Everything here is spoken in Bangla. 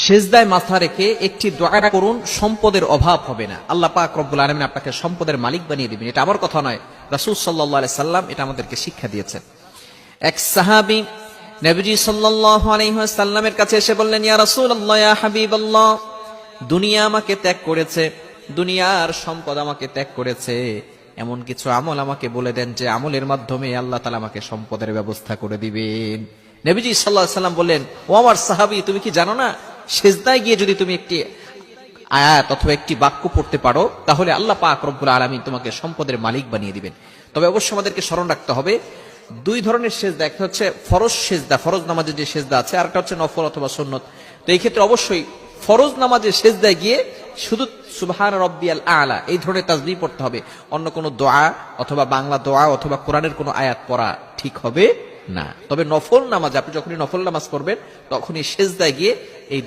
সেজদায় মাথা রেখে একটি দোয়া করুন, সম্পদের অভাব হবে না। আল্লাহ পাক রব্বুল আলামিন আপনাকে সম্পদের মালিক বানিয়ে দিবেন। এটা আমার কথা নয়, রাসূল সাল্লাল্লাহু আলাইহি সাল্লাম এটা আমাদেরকে শিক্ষা দিয়েছেন। এক সাহাবী নবীজি সাল্লাল্লাহু আলাইহি ওয়াসাল্লামের কাছে এসে বললেন, ইয়া রাসূলুল্লাহ, ইয়া হাবিবাল্লাহ, দুনিয়া আমাকে ত্যাগ করেছে, দুনিয়ার সম্পদ আমাকে ত্যাগ করেছে, এমন কিছু আমল আমাকে বলে দেন যে আমলের মাধ্যমে আল্লাহ তাআলা আমাকে সম্পদের ব্যবস্থা করে দিবেন। নবীজি সাল্লাল্লাহু আলাইহি সাল্লাম বললেন, ও আমার সাহাবী, তুমি কি জানো না, সিজদায় গিয়ে যদি তুমি একটি আয়াত অথবা একটি বাক্য পড়তে পারো, তাহলে আল্লাহ পাক রব্বুল আলামিন তোমাকে সম্পদের মালিক বানিয়ে দিবেন। তবে অবশ্যই আমাদেরকে স্মরণ রাখতে হবে, দুই ধরনের সেজদা, একটা হচ্ছে ফরজ সেজদা, ফরজ নামাজের যে সেজদা আছে, আর একটা হচ্ছে নফল অথবা সুন্নত। তো এই ক্ষেত্রে অবশ্যই ফরজ নামাজের সেজদায় গিয়ে শুধু সুবহান রাব্বিয়াল আলা এই ধরনের তাসবিহ পড়তে হবে। অন্য কোনো দোয়া অথবা বাংলা দোয়া অথবা কোরআনের কোনো আয়াত পড়া ঠিক হবে না। তবে নফল নামাজ, আপনি যখনই নফল নামাজ পড়বেন তখনই সেজদায় গিয়ে এই